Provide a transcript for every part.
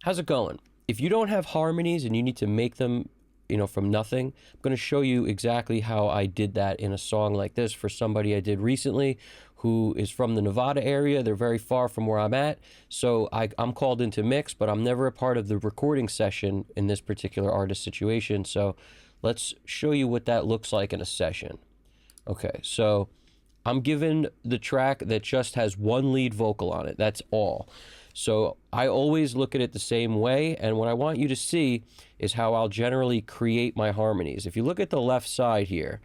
How's it going? If you don't have harmonies and you need to make them, from nothing, I'm going to show you exactly how I did that in a song like this for somebody I did recently who is from the Nevada area. They're very far from where I'm at, so I'm called in to mix, but I'm never a part of the recording session in this particular artist situation. So let's show you what that looks like in a session. Okay, so I'm given the track that just has one lead vocal on it. That's all. So I always look at it the same way, and what I want you to see is how I'll generally create my harmonies. If you look at the left side here,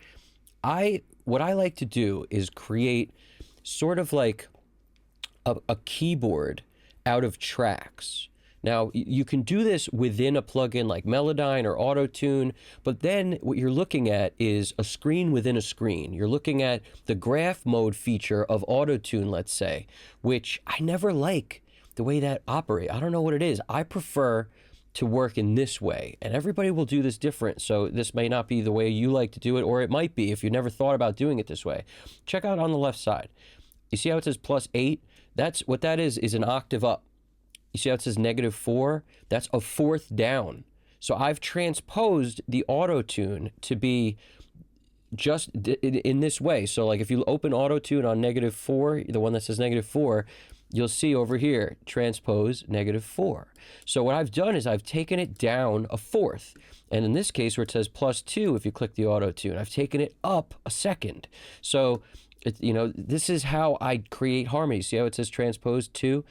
what I like to do is create sort of like a keyboard out of tracks. Now, you can do this within a plugin like Melodyne or Auto-Tune, but then what you're looking at is a screen within a screen. You're looking at the graph mode feature of Auto-Tune, let's say, which I never like the way that operates. I don't know what it is. I prefer to work in this way, and everybody will do this different, so this may not be the way you like to do it, or it might be if you never thought about doing it this way. Check out on the left side. You see how it says +8? That's what that is an octave up. You see how it says -4? That's a fourth down. So I've transposed the Auto-Tune to be just in this way. So like if you open Auto-Tune on -4, the one that says -4, you'll see over here, transpose -4. So what I've done is I've taken it down a fourth. And in this case where it says +2, if you click the Auto-Tune, I've taken it up a second. So, this is how I create harmonies. See how it says transpose 2?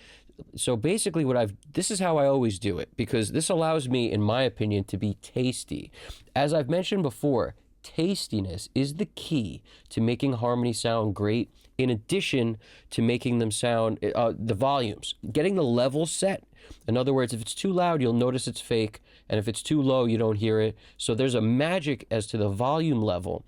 So basically this is how I always do it, because this allows me, in my opinion, to be tasty. As I've mentioned before, tastiness is the key to making harmony sound great, in addition to making them sound, the volumes, getting the level set. In other words, if it's too loud, you'll notice it's fake, and if it's too low, you don't hear it. So there's a magic as to the volume level,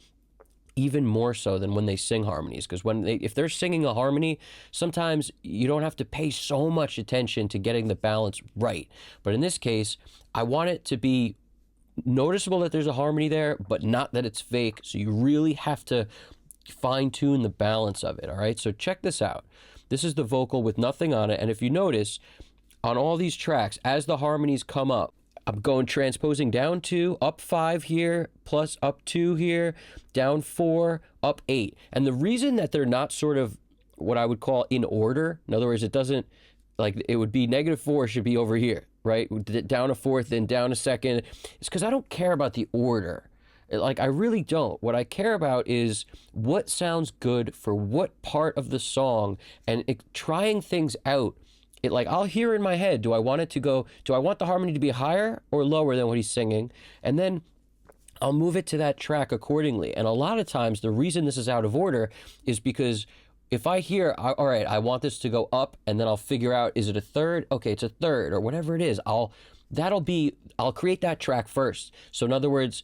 even more so than when they sing harmonies, because if they're singing a harmony, sometimes you don't have to pay so much attention to getting the balance right. But in this case, I want it to be noticeable that there's a harmony there, but not that it's fake. So you really have to fine-tune the balance of it. All right, so check this out. This is the vocal with nothing on it, and if you notice on all these tracks, as the harmonies come up, I'm going transposing down 2, up 5 here, plus up 2 here, down 4, up 8. And the reason that they're not sort of what I would call in order, in other words, it doesn't, like it would be -4 should be over here, right? Down a fourth, then down a second. It's because I don't care about the order. Like, I really don't. What I care about is what sounds good for what part of the song, and trying things out. Like, I'll hear in my head, do I want the harmony to be higher or lower than what he's singing? And then I'll move it to that track accordingly. And a lot of times, the reason this is out of order is because if I hear, all right, I want this to go up, and then I'll figure out, is it a third? Okay, it's a third, or whatever it is. I'll create that track first. So in other words,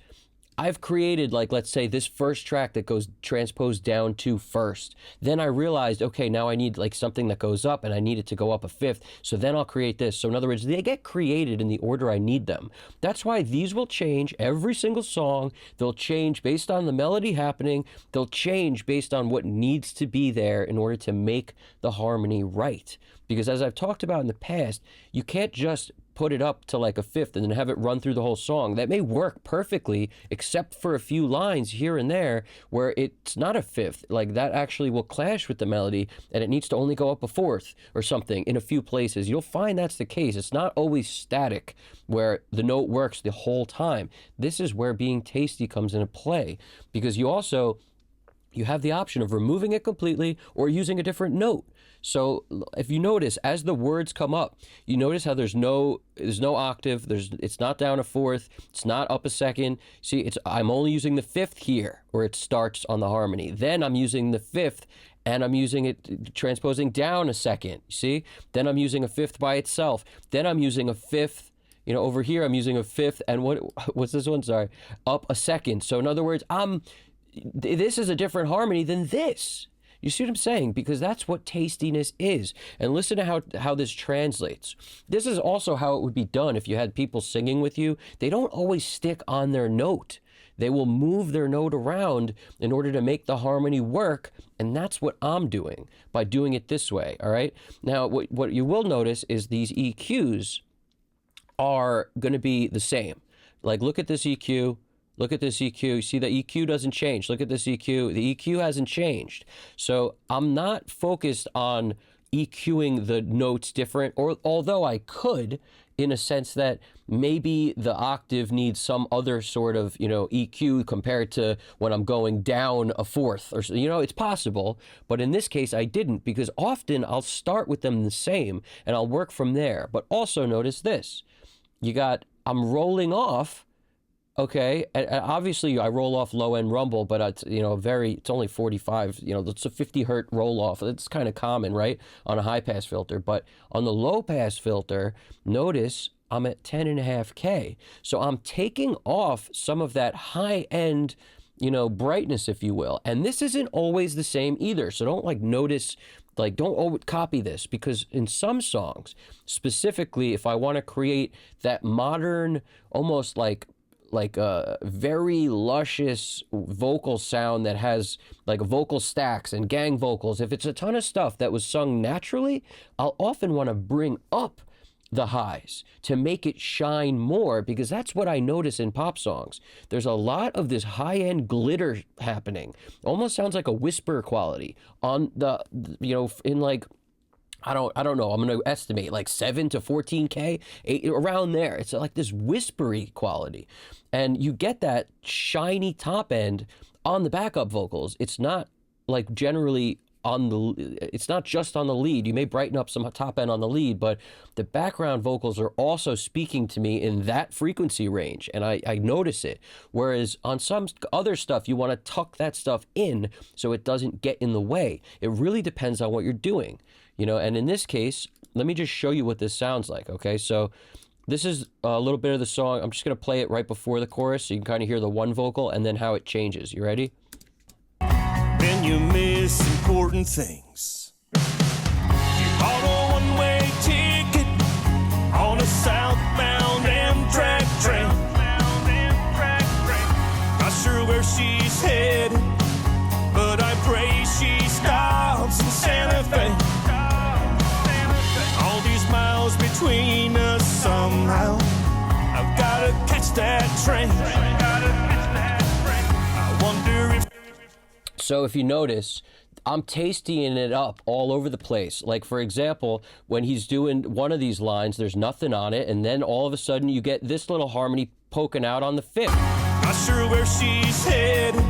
I've created, like, let's say this first track that goes transposed down 2 first. Then I realized, okay, now I need like something that goes up, and I need it to go up a fifth. So then I'll create this. So in other words, they get created in the order I need them. That's why these will change every single song. They'll change based on the melody happening. They'll change based on what needs to be there in order to make the harmony right. Because as I've talked about in the past, you can't just put it up to like a fifth and then have it run through the whole song. That may work perfectly, except for a few lines here and there where it's not a fifth. Like, that actually will clash with the melody, and it needs to only go up a fourth or something in a few places. You'll find that's the case. It's not always static where the note works the whole time. This is where being tasty comes into play, because you have the option of removing it completely or using a different note. So if you notice, as the words come up, you notice how there's no octave, it's not down a fourth, it's not up a second. See, I'm only using the fifth here, where it starts on the harmony. Then I'm using the fifth, and I'm using it, transposing down a second, see? Then I'm using a fifth by itself. Then I'm using a fifth, over here I'm using a fifth, and what's this one? Sorry, up a second. So in other words, this is a different harmony than this. You see what I'm saying? Because that's what tastiness is. And listen to how this translates. This is also how it would be done if you had people singing with you. They don't always stick on their note. They will move their note around in order to make the harmony work, and that's what I'm doing by doing it this way, all right? Now, what you will notice is these EQs are going to be the same. Like, look at this EQ. Look at this EQ. You see the EQ doesn't change. Look at this EQ. The EQ hasn't changed. So I'm not focused on EQing the notes different, or although I could, in a sense that maybe the octave needs some other sort of, EQ compared to when I'm going down a fourth, or, it's possible. But in this case, I didn't, because often I'll start with them the same and I'll work from there. But also notice this. I'm rolling off. Okay, and obviously I roll off low end rumble, but it's it's only 45. It's a 50 hertz roll off. It's kind of common, right, on a high pass filter. But on the low pass filter, notice I'm at 10.5K. So I'm taking off some of that high end, brightness, if you will. And this isn't always the same either. So don't copy this, because in some songs, specifically, if I want to create that modern, almost like a very luscious vocal sound that has like vocal stacks and gang vocals, if it's a ton of stuff that was sung naturally, I'll often want to bring up the highs to make it shine more, because that's what I notice in pop songs. There's a lot of this high-end glitter happening. Almost sounds like a whisper quality on the, in like, I don't know. I'm going to estimate like 7 to 14K, around there. It's like this whispery quality. And you get that shiny top end on the backup vocals. It's not like generally it's not just on the lead. You may brighten up some top end on the lead, but the background vocals are also speaking to me in that frequency range, and I notice it. Whereas on some other stuff, you want to tuck that stuff in so it doesn't get in the way. It really depends on what you're doing, and in this case, let me just show you what this sounds like, okay? So this is a little bit of the song. I'm just going to play it right before the chorus so you can kind of hear the one vocal and then how it changes. You ready? Then you miss important things. You bought a one-way ticket on a southbound Amtrak train. Not sure where she's headed, but I pray she stops in Santa Fe. All these miles between us somehow, I've gotta catch that train. I wonder if. So if you notice, I'm tastying it up all over the place. Like, for example, when he's doing one of these lines, there's nothing on it, and then all of a sudden you get this little harmony poking out on the fifth. Not sure where she's headed,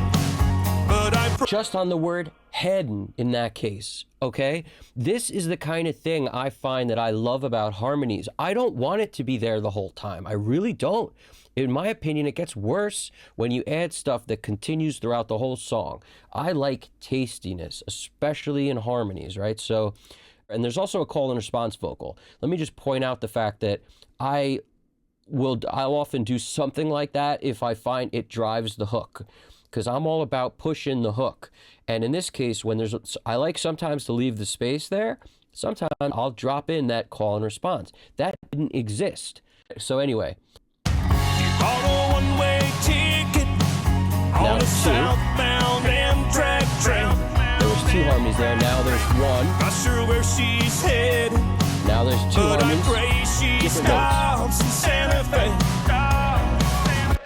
but just on the word headin' in that case, okay? This is the kind of thing I find that I love about harmonies. I don't want it to be there the whole time. I really don't. In my opinion, it gets worse when you add stuff that continues throughout the whole song. I like tastiness, especially in harmonies, right? So, and there's also a call and response vocal. Let me just point out the fact that I'll often do something like that if I find it drives the hook, because I'm all about pushing the hook. And in this case, I like sometimes to leave the space there. Sometimes I'll drop in that call and response. That didn't exist. So anyway. Bought a one-way ticket on a southbound Amtrak train. There was two harmonies there. Now there's one. Not sure where she's headed. Now there's two harmonies. But I pray she stops in Santa Fe.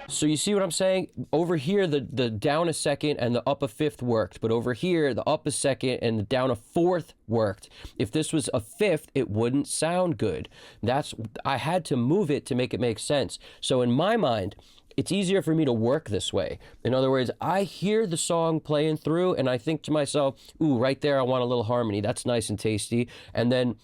So you see what I'm saying? Over here, the down a second and the up a fifth worked. But over here, the up a second and the down a fourth worked. If this was a fifth, it wouldn't sound good. I had to move it to make it make sense. So in my mind, it's easier for me to work this way. In other words, I hear the song playing through and I think to myself, ooh, right there, I want a little harmony. That's nice and tasty. And then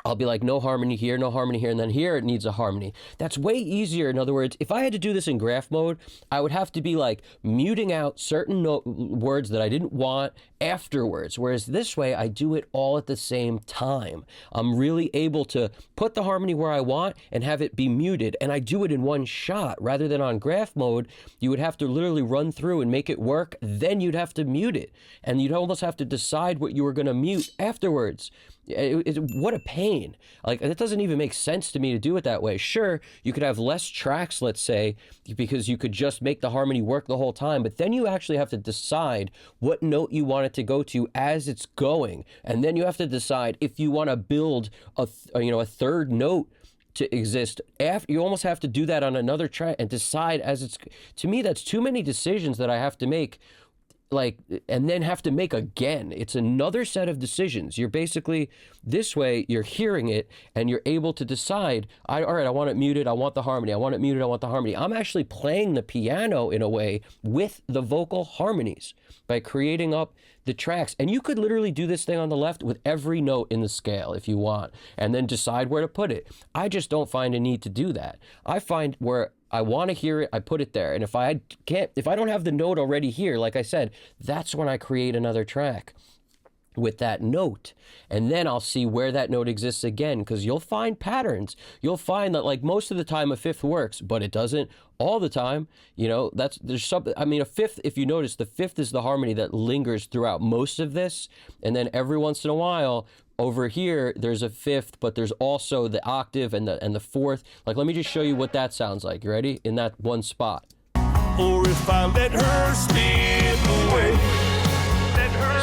I'll be like, no harmony here, and then here it needs a harmony. That's way easier. In other words, if I had to do this in graph mode, I would have to be like muting out certain words that I didn't want afterwards. Whereas this way, I do it all at the same time. I'm really able to put the harmony where I want and have it be muted. And I do it in one shot. Rather than on graph mode, you would have to literally run through and make it work. Then you'd have to mute it. And you'd almost have to decide what you were going to mute afterwards. What a pain. Like, it doesn't even make sense to me to do it that way. Sure, you could have less tracks, let's say, because you could just make the harmony work the whole time, but then you actually have to decide what note you want it to go to as it's going, and then you have to decide if you want to build a third note to exist after. You almost have to do that on another track and decide as it's. To me, that's too many decisions that I have to make, like, and then have to make again. It's another set of decisions. You're basically, this way you're hearing it and you're able to decide, all right, I want it muted, I want the harmony, I want it muted, I want the harmony. I'm actually playing the piano in a way with the vocal harmonies by creating up the tracks. And you could literally do this thing on the left with every note in the scale if you want, and then decide where to put it. I just don't find a need to do that. I find where I want to hear it, I put it there. And if I don't have the note already here, like I said, that's when I create another track with that note. And then I'll see where that note exists again, because you'll find patterns. You'll find that, like, most of the time a fifth works, but it doesn't all the time. You know, there's something, I mean, a fifth, if you notice, the fifth is the harmony that lingers throughout most of this. And then every once in a while, over here, there's a fifth, but there's also the octave and the fourth. Like, let me just show you what that sounds like. You ready? In that one spot. Or if I let her slip away.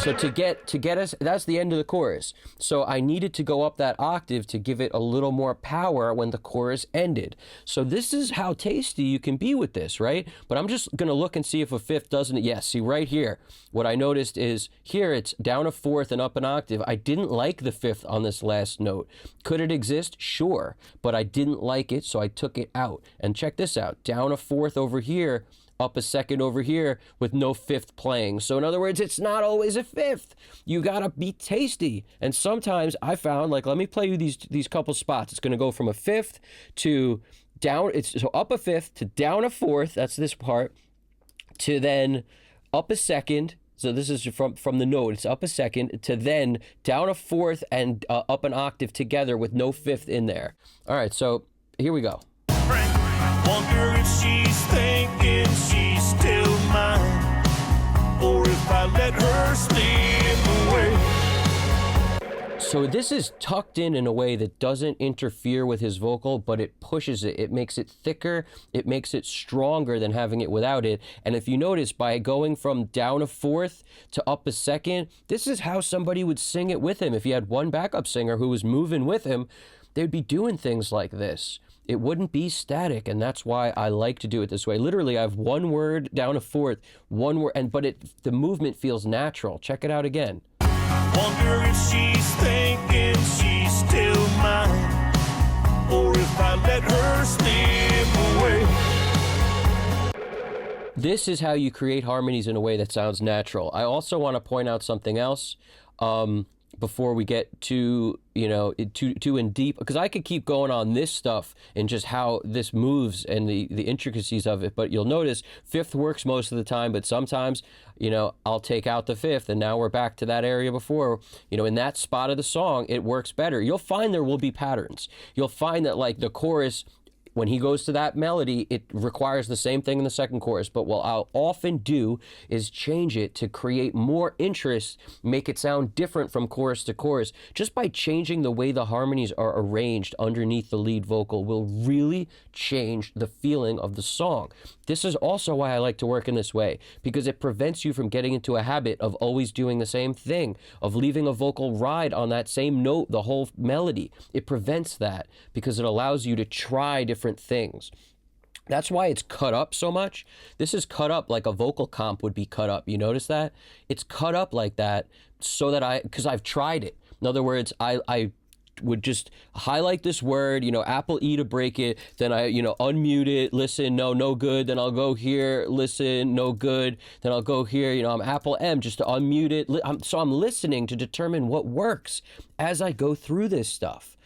So to get us, that's the end of the chorus. So I needed to go up that octave to give it a little more power when the chorus ended. So this is how tasty you can be with this, right? But I'm just going to look and see if a fifth doesn't. Yes, see right here. What I noticed is here it's down a fourth and up an octave. I didn't like the fifth on this last note. Could it exist? Sure. But I didn't like it, so I took it out. And check this out. Down a fourth over here, up a second over here with no fifth playing. So in other words, it's not always a fifth. You gotta be tasty. And sometimes I found, like, let me play you these couple spots. It's gonna go from a fifth to down, so up a fifth to down a fourth, that's this part, to then up a second. So this is from the note, it's up a second, to then down a fourth and up an octave together with no fifth in there. All right, so here we go. Wonder if she's thinking she's still mine, or if I let her slip away. So this is tucked in a way that doesn't interfere with his vocal, but it pushes it. It makes it thicker. It makes it stronger than having it without it. And if you notice, by going from down a fourth to up a second, this is how somebody would sing it with him. If he had one backup singer who was moving with him, they'd be doing things like this. It wouldn't be static, and that's why I like to do it this way. Literally, I have one word down a fourth, one word, but the movement feels natural. Check it out again. Wonder if she's thinking she's still mine, or if I let her slip away. This is how you create harmonies in a way that sounds natural. I also want to point out something else. Before we get too in deep, because I could keep going on this stuff and just how this moves and the intricacies of it. But you'll notice fifth works most of the time, but sometimes, I'll take out the fifth, and now we're back to that area before. In that spot of the song, it works better. You'll find there will be patterns. You'll find that, like, the chorus, when he goes to that melody, it requires the same thing in the second chorus. But what I'll often do is change it to create more interest, make it sound different from chorus to chorus. Just by changing the way the harmonies are arranged underneath the lead vocal will really change the feeling of the song. This is also why I like to work in this way, because it prevents you from getting into a habit of always doing the same thing, of leaving a vocal ride on that same note the whole melody. It prevents that because it allows you to try different things. That's why it's cut up so much. This is cut up like a vocal comp would be cut up. You notice that? It's cut up like that so that because I've tried it. In other words, I would just highlight this word, Apple E to break it, then I, unmute it, listen, no good, then I'll go here, listen, no good, then I'll go here, I'm Apple M just to unmute it. So I'm listening to determine what works as I go through this stuff.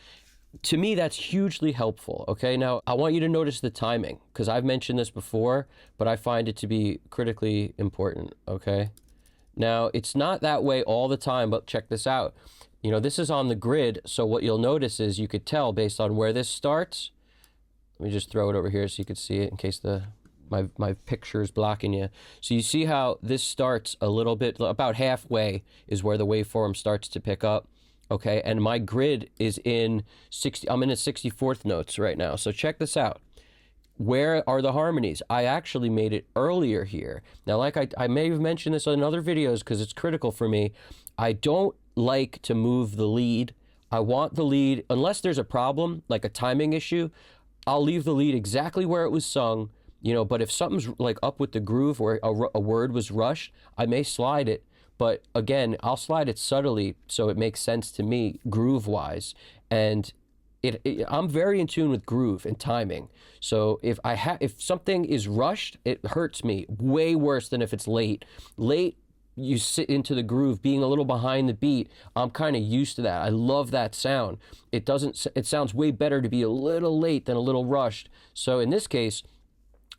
To me, that's hugely helpful, okay? Now, I want you to notice the timing, because I've mentioned this before, but I find it to be critically important, okay? Now, it's not that way all the time, but check this out. This is on the grid, so what you'll notice is you could tell based on where this starts. Let me just throw it over here so you could see it in case my picture is blocking you. So you see how this starts a little bit, about halfway is where the waveform starts to pick up. Okay, and my grid is in 60, I'm in a 64th notes right now. So check this out. Where are the harmonies? I actually made it earlier here. Now, like I may have mentioned this in other videos because it's critical for me. I don't like to move the lead I want the lead, unless there's a problem, like a timing issue, I'll leave the lead exactly where it was sung, you know, but if something's like up with the groove where a word was rushed, I may slide it. But again, I'll slide it subtly so it makes sense to me groove-wise. And I'm very in tune with groove and timing. So if something is rushed, it hurts me way worse than if it's late. Late, you sit into the groove, being a little behind the beat. I'm kind of used to that. I love that sound. It sounds way better to be a little late than a little rushed. So in this case,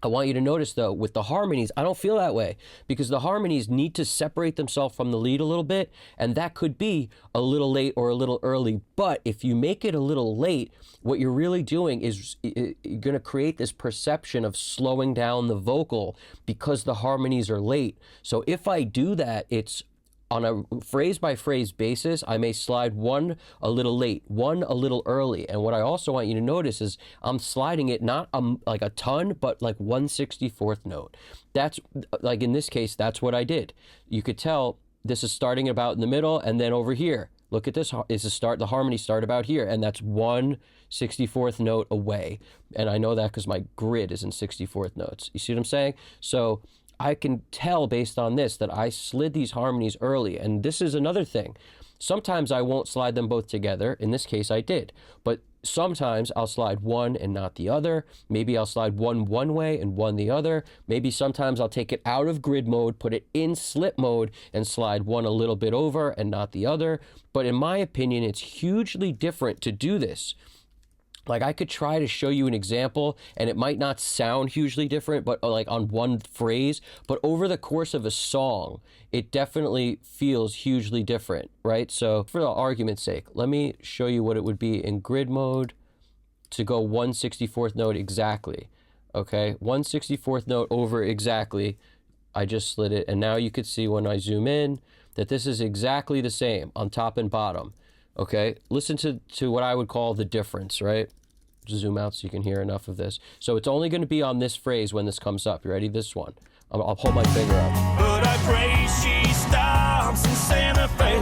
I want you to notice, though, with the harmonies, I don't feel that way, because the harmonies need to separate themselves from the lead a little bit, and that could be a little late or a little early. But if you make it a little late, what you're really doing is you're going to create this perception of slowing down the vocal because the harmonies are late. So if I do that, it's on a phrase-by-phrase basis. I may slide one a little late, one a little early. And what I also want you to notice is I'm sliding it not like a ton, but like 1/64th note. That's, like in this case, that's what I did. You could tell this is starting about in the middle, and then over here, look at this, is the harmony start about here, and that's 1/64th note away. And I know that because my grid is in 64th notes. You see what I'm saying? So I can tell based on this that I slid these harmonies early. And this is another thing. Sometimes I won't slide them both together. In this case, I did. But sometimes I'll slide one and not the other. Maybe I'll slide one way and one the other. Maybe sometimes I'll take it out of grid mode, put it in slip mode, and slide one a little bit over and not the other. But in my opinion, it's hugely different to do this. Like, I could try to show you an example, and it might not sound hugely different, but like on one phrase, but over the course of a song, it definitely feels hugely different, right? So for the argument's sake, let me show you what it would be in grid mode to go 1/64th note exactly, okay? 1/64th note over exactly. I just slid it, and now you could see when I zoom in that this is exactly the same on top and bottom. Okay, listen to what I would call the difference, right? Zoom out so you can hear enough of this. So it's only going to be on this phrase when this comes up. You ready? This one. I'll hold my finger up. But I pray she stops in Santa Fe.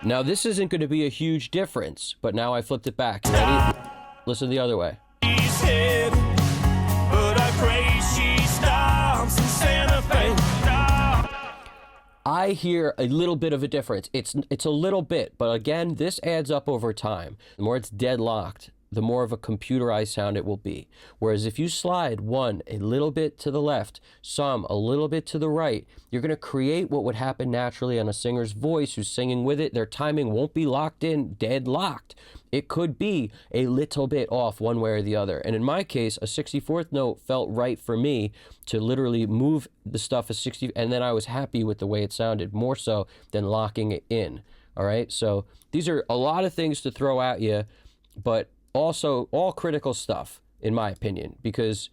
Now this isn't going to be a huge difference, but now I flipped it back. You ready? Listen the other way. She's hid, but I pray she stops in Santa Fe. I hear a little bit of a difference. It's a little bit, but again, this adds up over time. The more it's deadlocked, the more of a computerized sound it will be. Whereas if you slide one a little bit to the left, some a little bit to the right, you're going to create what would happen naturally on a singer's voice who's singing with it. Their timing won't be locked in, deadlocked. It could be a little bit off one way or the other. And in my case, a 64th note felt right for me to literally move the stuff a 60, and then I was happy with the way it sounded, more so than locking it in. All right, so these are a lot of things to throw at you, but also all critical stuff, in my opinion, because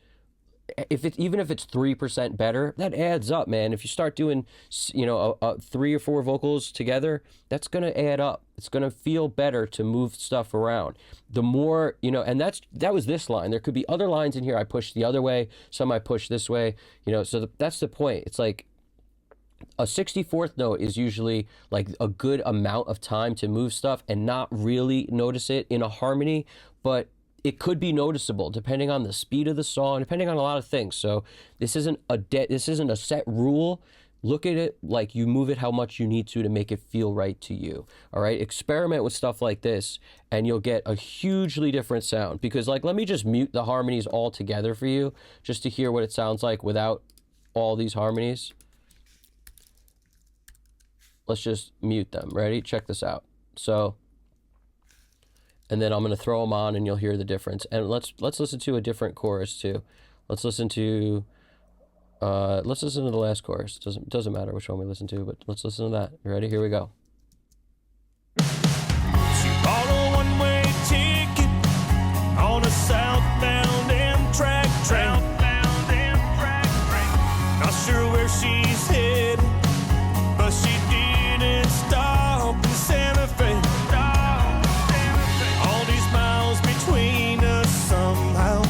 even if it's 3% better, that adds up, man. If you start doing, you know, 3 or 4 vocals together, that's going to add up. It's going to feel better to move stuff around. The more, you know, and that was this line. There could be other lines in here I push the other way, some I push this way, you know, so that's the point. It's like a 64th note is usually like a good amount of time to move stuff and not really notice it in a harmony, but it could be noticeable depending on the speed of the song, depending on a lot of things. So this isn't a set rule. Look at it like you move it how much you need to make it feel right to you. All right, experiment with stuff like this and you'll get a hugely different sound. Because, like, let me just mute the harmonies all together for you just to hear what it sounds like without all these harmonies. Let's just mute them. Ready? Check this out. So, and then I'm going to throw them on and you'll hear the difference. And let's listen to a different chorus too. Let's listen to the last chorus. Doesn't matter which one we listen to, but let's listen to that. You ready? Here we go. She bought a one-way ticket on a southbound Amtrak train. Not sure where she's headed, but she didn't stop in Santa Fe. All these miles between us somehow.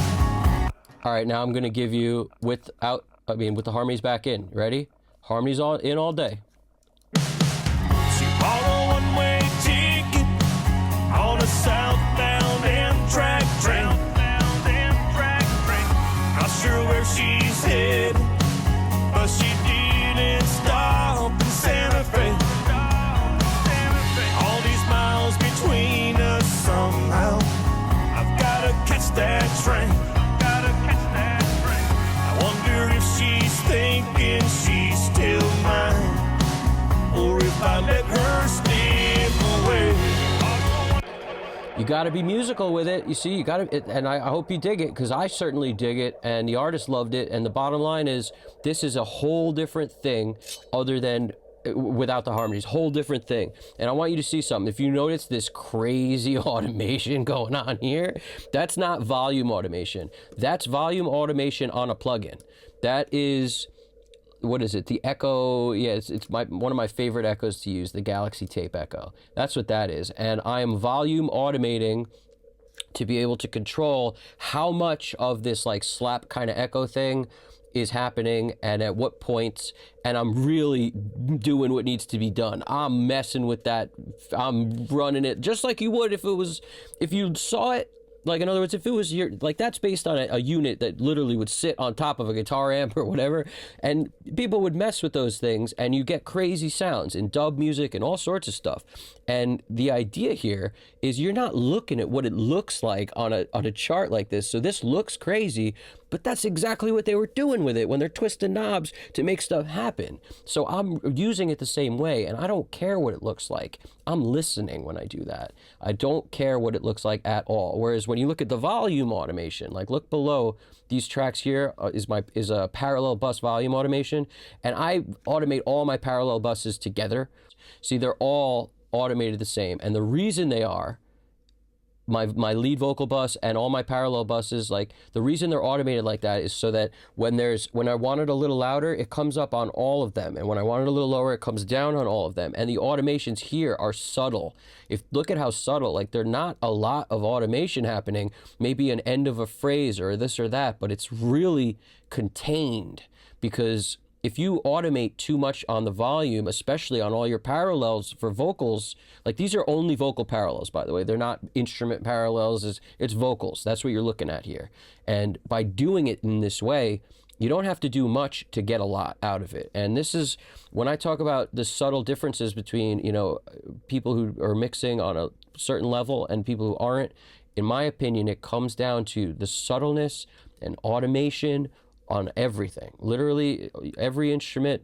All right, now I'm going to give you with the harmonies back in. Ready? Harmonies in all day. She bought a one-way ticket she's headed, but she didn't stop in Santa Fe. All these miles between us somehow. I've gotta catch that train. I wonder if she's thinking she's still mine, or if I let her slip away. You got to be musical with it. You see, you got to, and I hope you dig it, because I certainly dig it, and the artist loved it. And the bottom line is, this is a whole different thing other than without the harmonies, whole different thing. And I want you to see something. If you notice this crazy automation going on here, that's not volume automation. That's volume automation on a plugin. That is, what is it? The Echo, yeah, it's one of my favorite Echoes to use, the Galaxy Tape Echo. That's what that is. And I am volume automating to be able to control how much of this like slap kind of echo thing is happening and at what points, and I'm really doing what needs to be done. I'm messing with that. I'm running it just like you would if you saw it. Like, in other words, if it was like, that's based on a unit that literally would sit on top of a guitar amp or whatever, and people would mess with those things, and you get crazy sounds in dub music and all sorts of stuff. And the idea here is you're not looking at what it looks like on a chart like this. So this looks crazy, but that's exactly what they were doing with it when they're twisting knobs to make stuff happen. So I'm using it the same way, and I don't care what it looks like. I'm listening when I do that. I don't care what it looks like at all. Whereas when you look at the volume automation, like look below these tracks here, is a parallel bus volume automation, and I automate all my parallel buses together. See, they're all automated the same, and the reason they are, my lead vocal bus and all my parallel buses, like the reason they're automated like that is so that when I want it a little louder, it comes up on all of them, and when I want it a little lower, it comes down on all of them. And the automations here are subtle. Look at how subtle, like they're not a lot of automation happening, maybe an end of a phrase or this or that, but it's really contained. Because if you automate too much on the volume, especially on all your parallels for vocals, like these are only vocal parallels, by the way. They're not instrument parallels. It's vocals. That's what you're looking at here. And by doing it in this way, you don't have to do much to get a lot out of it. And this is, when I talk about the subtle differences between, people who are mixing on a certain level and people who aren't, in my opinion, it comes down to the subtleness and automation on everything. Literally every instrument,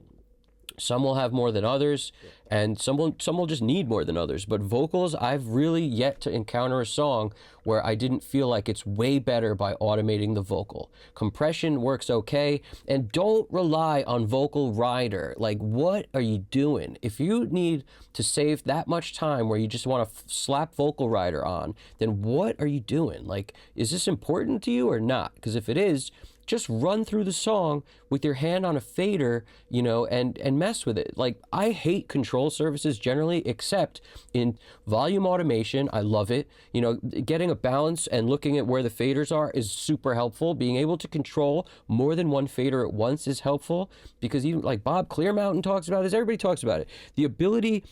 some will have more than others, and some will just need more than others. But vocals, I've really yet to encounter a song where I didn't feel like it's way better by automating the vocal. Compression works okay, and don't rely on vocal rider. Like, what are you doing? If you need to save that much time where you just want to slap vocal rider on, then what are you doing? Like, is this important to you or not? Because if it is, just run through the song with your hand on a fader, and mess with it. Like, I hate control surfaces generally, except in volume automation. I love it. Getting a balance and looking at where the faders are is super helpful. Being able to control more than one fader at once is helpful, because even like Bob Clearmountain talks about this, everybody talks about it. The ability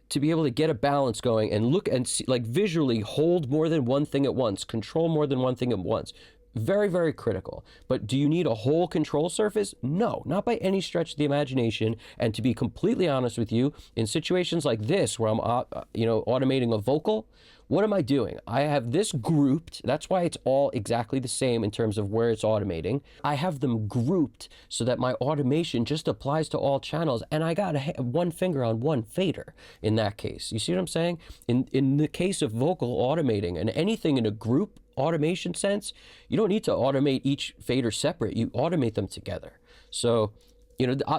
to be able to get a balance going and look and see, like visually hold more than one thing at once, control more than one thing at once. Very, very critical. But do you need a whole control surface? No, not by any stretch of the imagination. And to be completely honest with you, in situations like this where I'm, automating a vocal, what am I doing? I have this grouped. That's why it's all exactly the same in terms of where it's automating. I have them grouped so that my automation just applies to all channels, and I got one finger on one fader in that case. You see what I'm saying? In the case of vocal automating and anything in a group automation sense, you don't need to automate each fader separate. You automate them together. So,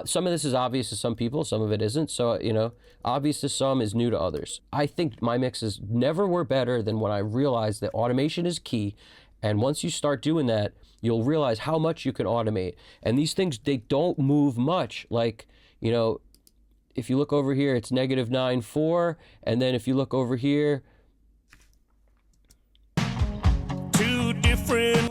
some of this is obvious to some people, some of it isn't. So, obvious to some is new to others. I think my mixes never were better than when I realized that automation is key. And once you start doing that, you'll realize how much you can automate. And these things, they don't move much. Like, if you look over here, it's -9.4. And then if you look over here,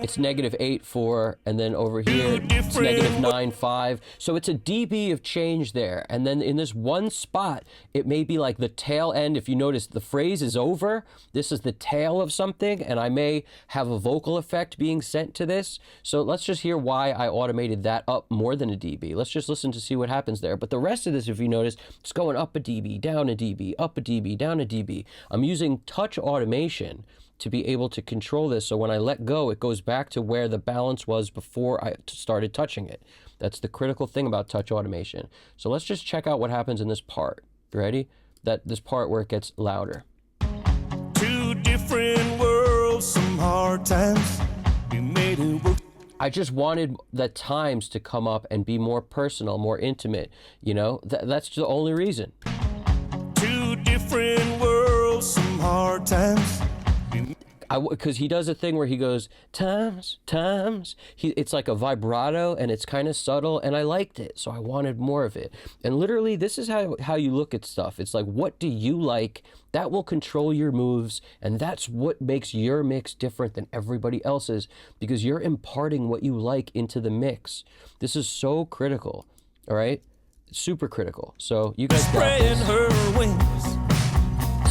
it's -8.4, and then over here it's -9.5. So it's a dB of change there. And then in this one spot, it may be like the tail end. If you notice, the phrase is over. This is the tail of something, and I may have a vocal effect being sent to this. So let's just hear why I automated that up more than a dB. Let's just listen to see what happens there. But the rest of this, if you notice, it's going up a dB, down a dB, up a dB, down a dB. I'm using touch automation to be able to control this, so when I let go, it goes back to where the balance was before I started touching it. That's the critical thing about touch automation. So let's just check out what happens in this part. You ready? This part where it gets louder. Two different worlds, some hard times. We made it work. I just wanted the times to come up and be more personal, more intimate. You know, that's the only reason. Two different worlds, some hard times. Because he does a thing where he goes, times. It's like a vibrato, and it's kind of subtle, and I liked it, so I wanted more of it. And literally, this is how you look at stuff. It's like, what do you like? That will control your moves, and that's what makes your mix different than everybody else's, because you're imparting what you like into the mix. This is so critical, all right? Super critical. So you guys got this. Her wings.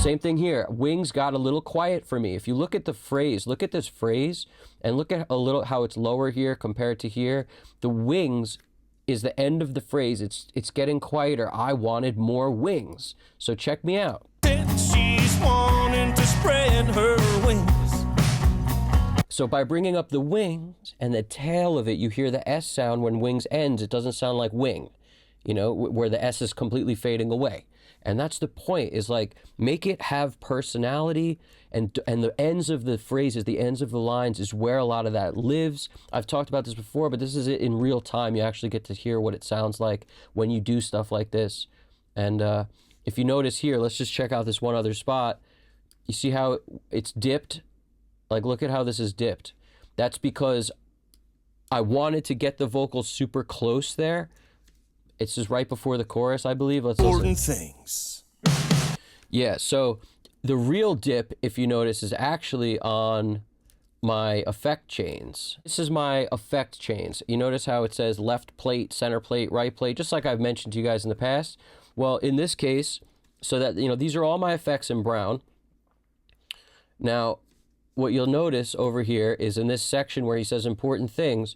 Same thing here. Wings got a little quiet for me. If you look at the phrase, look at this phrase, and look at a little how it's lower here compared to here. The wings is the end of the phrase. It's getting quieter. I wanted more wings. So check me out. She's wanting to spread her wings. So by bringing up the wings and the tail of it, you hear the S sound. When wings ends, it doesn't sound like wing, you know, where the S is completely fading away. And that's the point, is like, make it have personality, and the ends of the phrases, the ends of the lines is where a lot of that lives. I've talked about this before, but this is it in real time. You actually get to hear what it sounds like when you do stuff like this. And if you notice here, let's just check out this one other spot. You see how it's dipped? Like, look at how this is dipped. That's because I wanted to get the vocals super close there. It's just right before the chorus, I believe. Let's listen. Important things. Yeah, so the real dip, if you notice, is actually on my effect chains. This is my effect chains. You notice how it says left plate, center plate, right plate, just like I've mentioned to you guys in the past. Well, in this case, so that, you know, these are all my effects in brown. Now, what you'll notice over here is in this section where he says important things,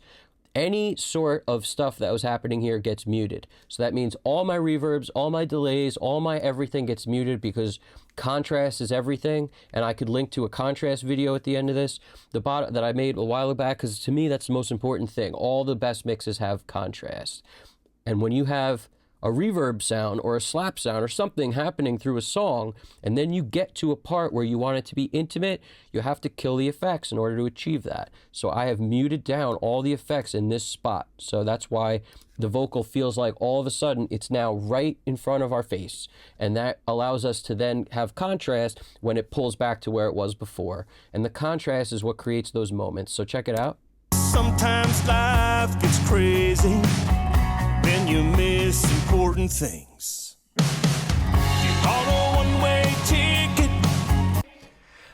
any sort of stuff that was happening here gets muted. So that means all my reverbs, all my delays, all my everything gets muted, because contrast is everything. And I could link to a contrast video at the end of this, the bottom that I made a while back, because to me that's the most important thing. All the best mixes have contrast. And when you have a reverb sound or a slap sound or something happening through a song, and then you get to a part where you want it to be intimate, you have to kill the effects in order to achieve that. So I have muted down all the effects in this spot. So that's why the vocal feels like all of a sudden it's now right in front of our face. And that allows us to then have contrast when it pulls back to where it was before. And the contrast is what creates those moments. So check it out. Sometimes life gets crazy. Then you miss important things. You bought a one-way ticket.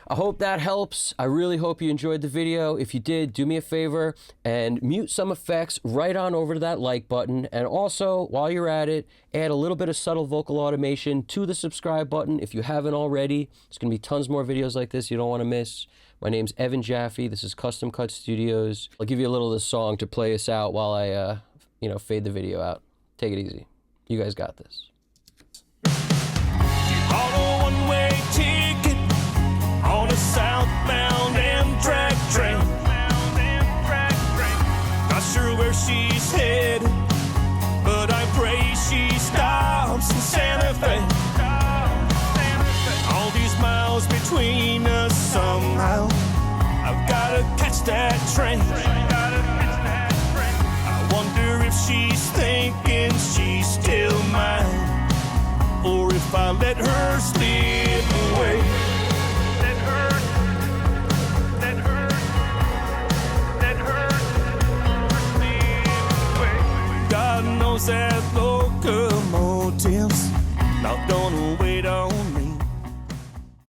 I hope that helps. I really hope you enjoyed the video. If you did, do me a favor and mute some effects right on over to that like button. And also, while you're at it, add a little bit of subtle vocal automation to the subscribe button if you haven't already. There's going to be tons more videos like this you don't want to miss. My name's Evan Jaffe. This is Custom Cut Studios. I'll give you a little of this song to play us out while I fade the video out. Take it easy. You guys got this. You bought a one-way ticket on a southbound Amtrak train. Not sure where she's headed, but I pray she stops in Santa Fe. All these miles between us, somehow I've gotta catch that train. I wonder if she's thinking she